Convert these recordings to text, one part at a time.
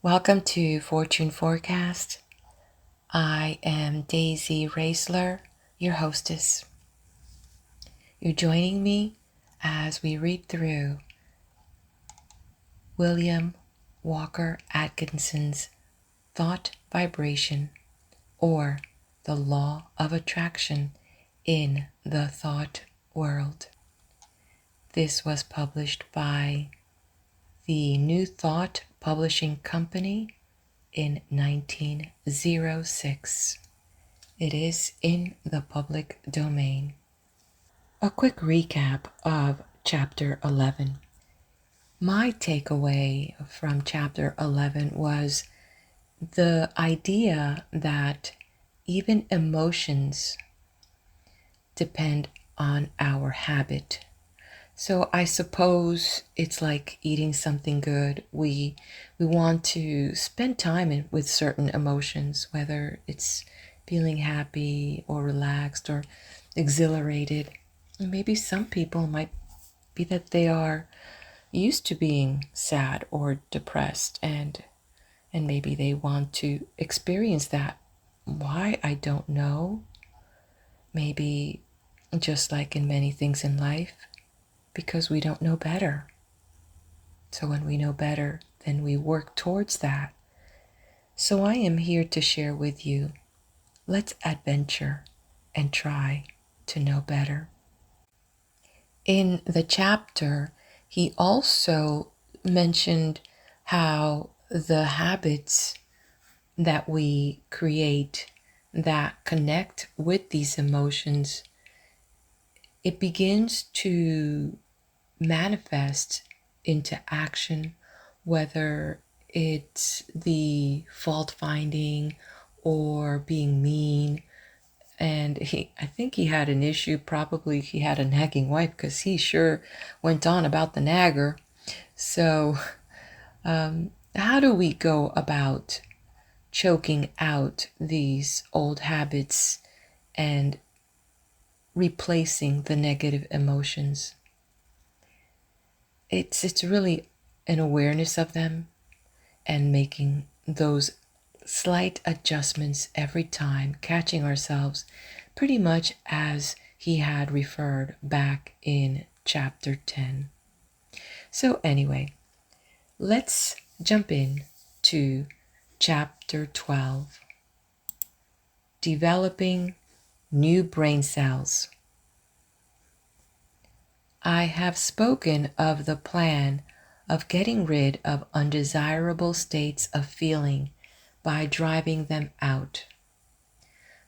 Welcome to Fortune Forecast. I am Daisy Raisler, your hostess. You're joining me as we read through William Walker Atkinson's Thought Vibration, or the Law of Attraction in the Thought World. This was published by the New Thought Publishing Company in 1906. It is in the public domain. A quick recap of Chapter 11. My takeaway from Chapter 11 was the idea that even emotions depend on our habit. So I suppose it's like eating something good. We want to spend time with certain emotions, whether it's feeling happy or relaxed or exhilarated. And maybe some people might be that they are used to being sad or depressed, and maybe they want to experience that. Why? I don't know. Maybe just like in many things in life, because we don't know better. So when we know better, then we work towards that. So I am here to share with you. Let's adventure and try to know better. In the chapter, he also mentioned how the habits that we create that connect with these emotions, it begins to manifest into action, whether it's the fault finding or being mean. And I think he had an issue, probably he had a nagging wife, because he sure went on about the nagger. So how do we go about choking out these old habits and replacing the negative emotions? It's really an awareness of them and making those slight adjustments every time, catching ourselves pretty much as he had referred back in chapter 10. So anyway, let's jump in to chapter 12. Developing new brain cells. I have spoken of the plan of getting rid of undesirable states of feeling by driving them out.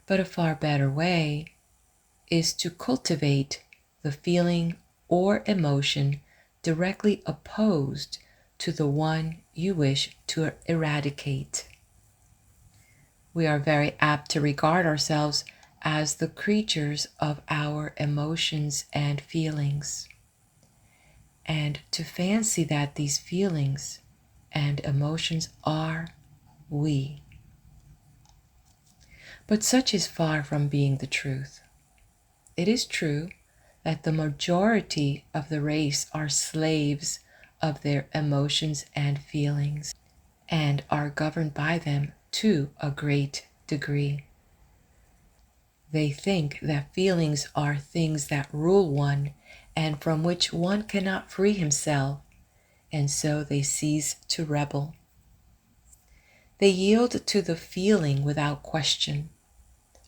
But a far better way is to cultivate the feeling or emotion directly opposed to the one you wish to eradicate. We are very apt to regard ourselves as the creatures of our emotions and feelings, and to fancy that these feelings and emotions are we. But such is far from being the truth. It is true that the majority of the race are slaves of their emotions and feelings, and are governed by them to a great degree. They think that feelings are things that rule one and from which one cannot free himself, and so they cease to rebel. They yield to the feeling without question,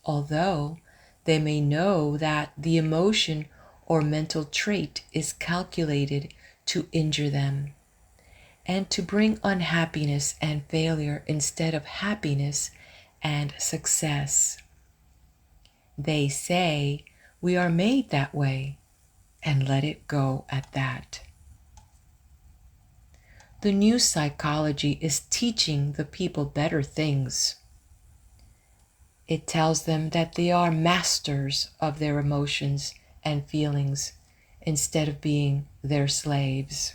although they may know that the emotion or mental trait is calculated to injure them and to bring unhappiness and failure instead of happiness and success. They say we are made that way, and let it go at that. The new psychology is teaching the people better things. It tells them that they are masters of their emotions and feelings instead of being their slaves.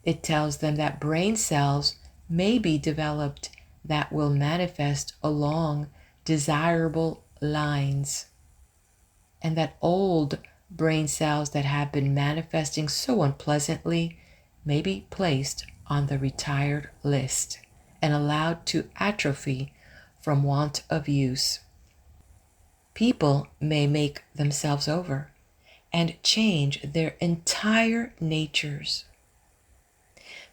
It tells them that brain cells may be developed that will manifest along desirable lines, and that old brain cells that have been manifesting so unpleasantly may be placed on the retired list and allowed to atrophy from want of use. People may make themselves over and change their entire natures.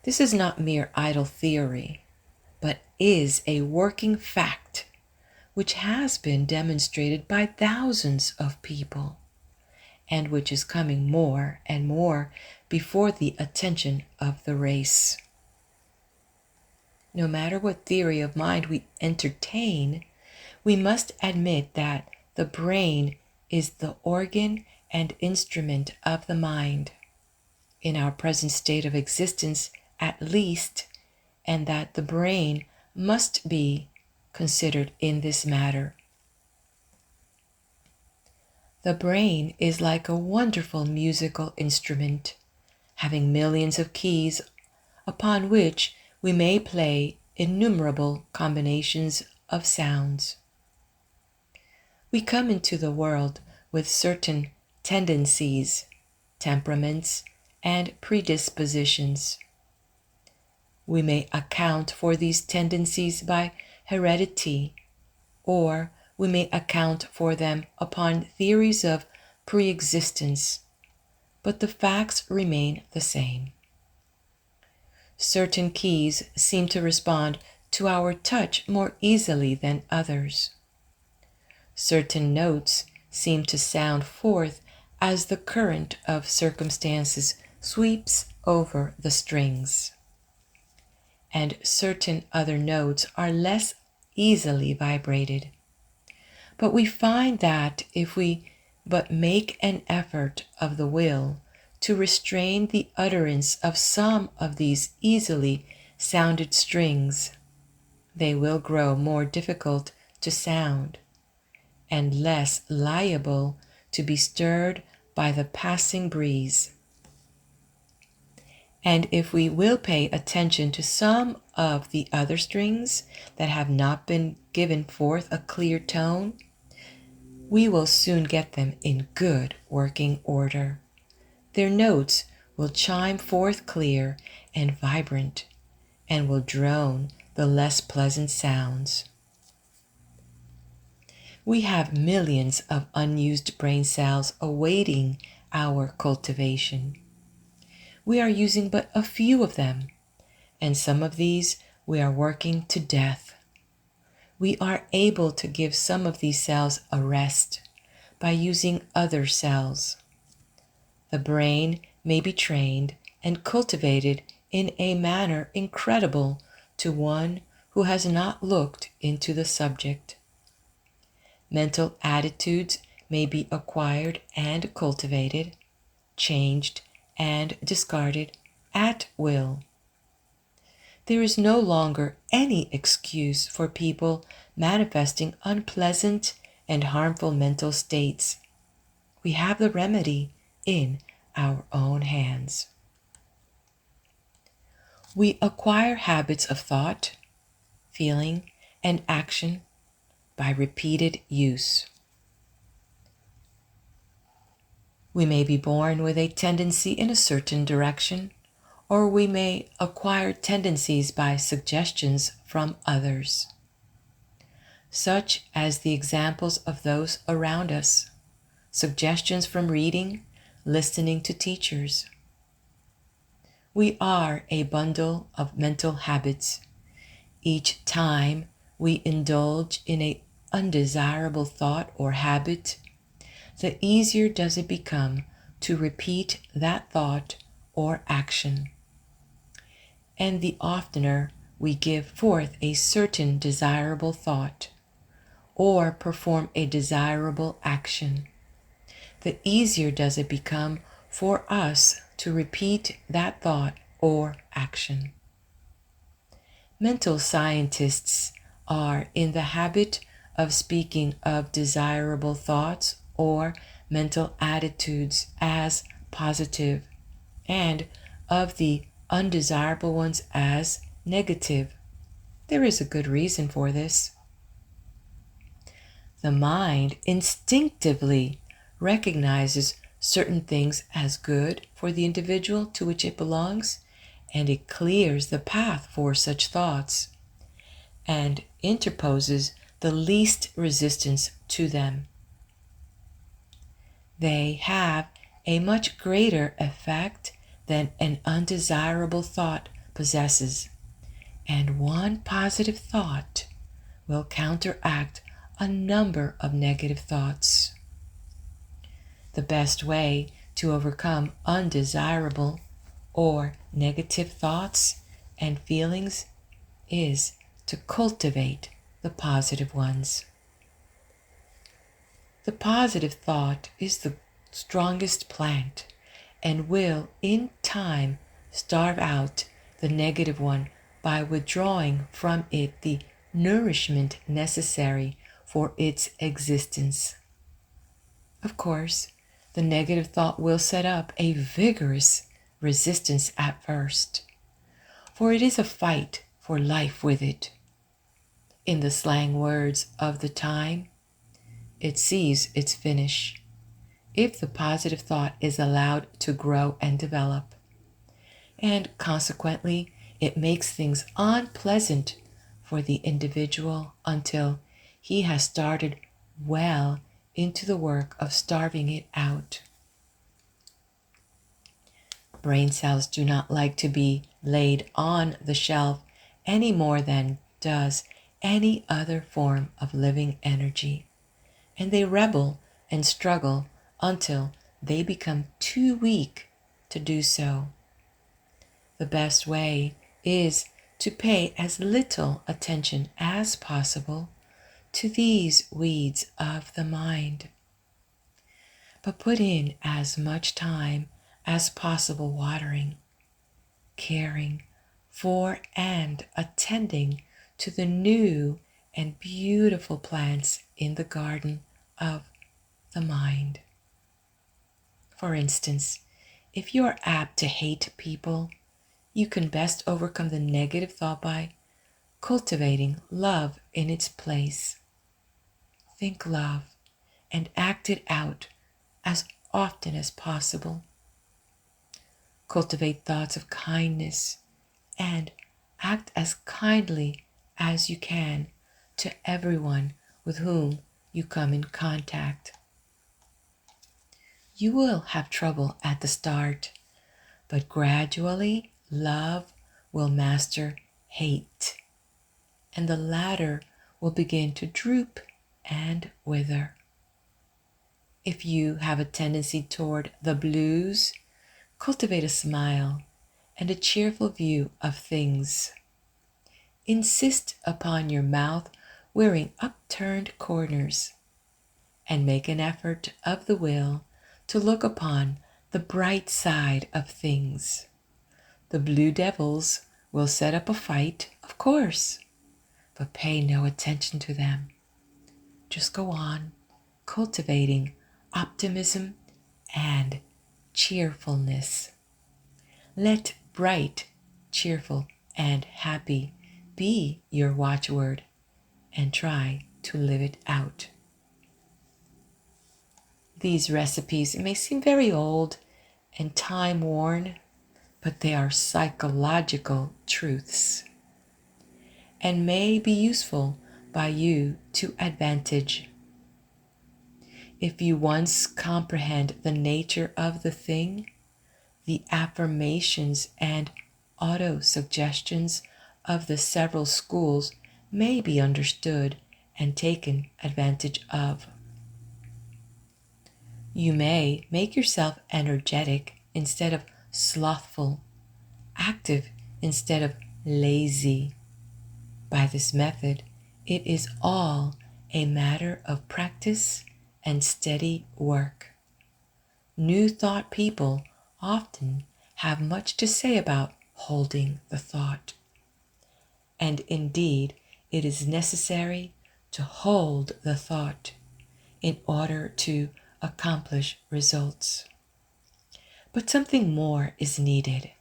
This is not mere idle theory, but is a working fact which has been demonstrated by thousands of people, and which is coming more and more before the attention of the race. No matter what theory of mind we entertain, we must admit that the brain is the organ and instrument of the mind, in our present state of existence at least, and that the brain must be considered in this matter. The brain is like a wonderful musical instrument, having millions of keys upon which we may play innumerable combinations of sounds. We come into the world with certain tendencies, temperaments, and predispositions. We may account for these tendencies by heredity, or we may account for them upon theories of pre-existence, but the facts remain the same. Certain keys seem to respond to our touch more easily than others. Certain notes seem to sound forth as the current of circumstances sweeps over the strings, and certain other notes are less easily vibrated. But we find that if we but make an effort of the will to restrain the utterance of some of these easily sounded strings, they will grow more difficult to sound and less liable to be stirred by the passing breeze. And if we will pay attention to some of the other strings that have not been given forth a clear tone, we will soon get them in good working order. Their notes will chime forth clear and vibrant, and will drone the less pleasant sounds. We have millions of unused brain cells awaiting our cultivation. We are using but a few of them, and some of these we are working to death. We are able to give some of these cells a rest by using other cells. The brain may be trained and cultivated in a manner incredible to one who has not looked into the subject. Mental attitudes may be acquired and cultivated, changed and discarded at will. There is no longer any excuse for people manifesting unpleasant and harmful mental states. We have the remedy in our own hands. We acquire habits of thought, feeling, and action by repeated use. We may be born with a tendency in a certain direction, or we may acquire tendencies by suggestions from others, such as the examples of those around us, suggestions from reading, listening to teachers. We are a bundle of mental habits. Each time we indulge in an undesirable thought or habit, the easier does it become to repeat that thought or action. And the oftener we give forth a certain desirable thought or perform a desirable action, the easier does it become for us to repeat that thought or action. Mental scientists are in the habit of speaking of desirable thoughts or mental attitudes as positive, and of the undesirable ones as negative. There is a good reason for this. The mind instinctively recognizes certain things as good for the individual to which it belongs, and it clears the path for such thoughts and interposes the least resistance to them. They have a much greater effect than an undesirable thought possesses, and one positive thought will counteract a number of negative thoughts. The best way to overcome undesirable or negative thoughts and feelings is to cultivate the positive ones. The positive thought is the strongest plant and will, in time, starve out the negative one by withdrawing from it the nourishment necessary for its existence. Of course, the negative thought will set up a vigorous resistance at first, for it is a fight for life with it. In the slang words of the time, it sees its finish if the positive thought is allowed to grow and develop, and consequently it makes things unpleasant for the individual until he has started well into the work of starving it out. Brain cells do not like to be laid on the shelf any more than does any other form of living energy, and they rebel and struggle until they become too weak to do so. The best way is to pay as little attention as possible to these weeds of the mind, but put in as much time as possible watering, caring for and attending to the new and beautiful plants in the garden of the mind. For instance, if you are apt to hate people, you can best overcome the negative thought by cultivating love in its place. Think love and act it out as often as possible. Cultivate thoughts of kindness and act as kindly as you can to everyone with whom you come in contact. You will have trouble at the start, but gradually love will master hate, and the latter will begin to droop and wither. If you have a tendency toward the blues, cultivate a smile and a cheerful view of things. Insist upon your mouth wearing upturned corners, and make an effort of the will to look upon the bright side of things. The blue devils will set up a fight, of course, but pay no attention to them. Just go on cultivating optimism and cheerfulness. Let bright, cheerful, and happy be your watchword, and try to live it out. These recipes may seem very old and time-worn, but they are psychological truths and may be useful by you to advantage. If you once comprehend the nature of the thing, the affirmations and auto-suggestions of the several schools may be understood and taken advantage of. You may make yourself energetic instead of slothful, active instead of lazy. By this method, it is all a matter of practice and steady work. New thought people often have much to say about holding the thought. And indeed, it is necessary to hold the thought in order to accomplish results. But something more is needed.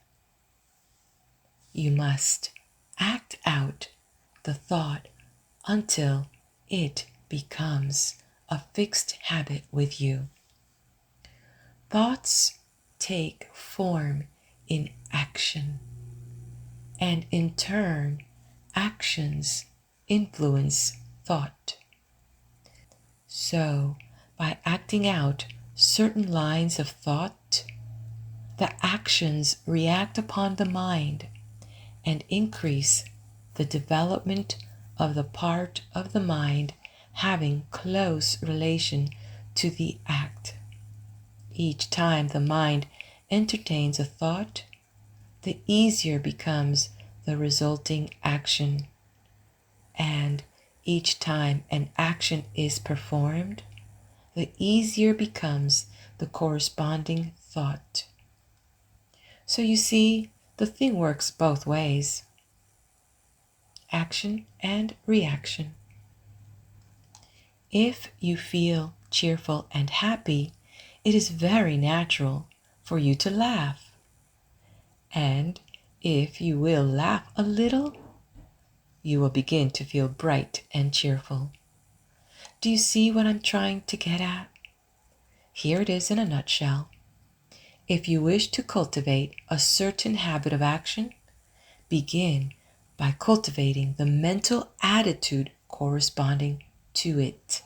You must act out the thought until it becomes a fixed habit with you. Thoughts take form in action. and in turn, actions influence thought. So, by acting out certain lines of thought, the actions react upon the mind and increase the development of the part of the mind having close relation to the act. Each time the mind entertains a thought, the easier becomes the resulting action. And each time an action is performed, the easier becomes the corresponding thought. So you see, the thing works both ways. Action and reaction. If you feel cheerful and happy, it is very natural for you to laugh. And if you will laugh a little, you will begin to feel bright and cheerful. Do you see what I'm trying to get at? Here it is in a nutshell. If you wish to cultivate a certain habit of action, begin by cultivating the mental attitude corresponding to it.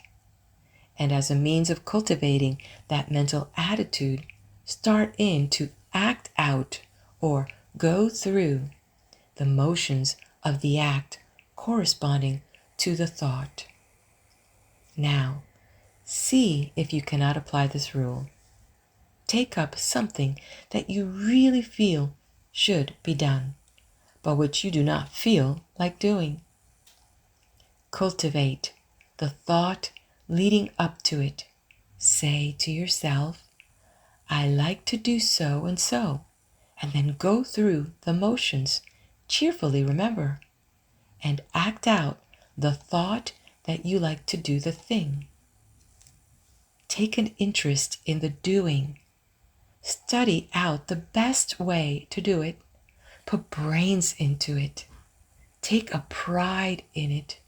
And as a means of cultivating that mental attitude, start in to act out or go through the motions of the act corresponding to the thought. Now, see if you cannot apply this rule. Take up something that you really feel should be done, but which you do not feel like doing. Cultivate the thought leading up to it. Say to yourself, I like to do so, and then go through the motions, cheerfully remember, and act out the thought that you like to do the thing. Take an interest in the doing. Study out the best way to do it. Put brains into it. Take a pride in it,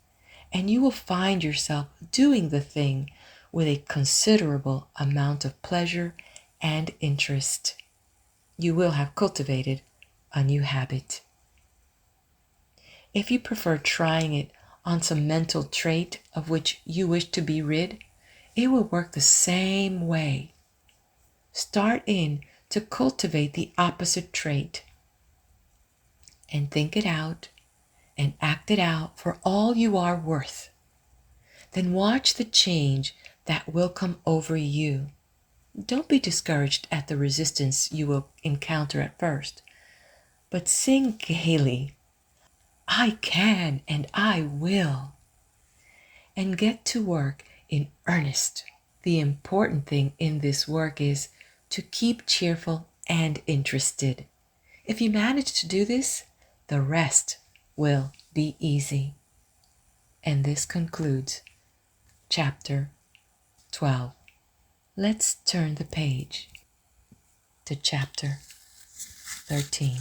and you will find yourself doing the thing with a considerable amount of pleasure and interest. You will have cultivated a new habit. If you prefer trying it on some mental trait of which you wish to be rid, it will work the same way. Start in to cultivate the opposite trait and think it out and act it out for all you are worth. Then watch the change that will come over you. Don't be discouraged at the resistance you will encounter at first, but sing gaily, I can and I will, and get to work in earnest. The important thing in this work is to keep cheerful and interested. If you manage to do this, the rest will be easy. And this concludes chapter 12. Let's turn the page to chapter 13.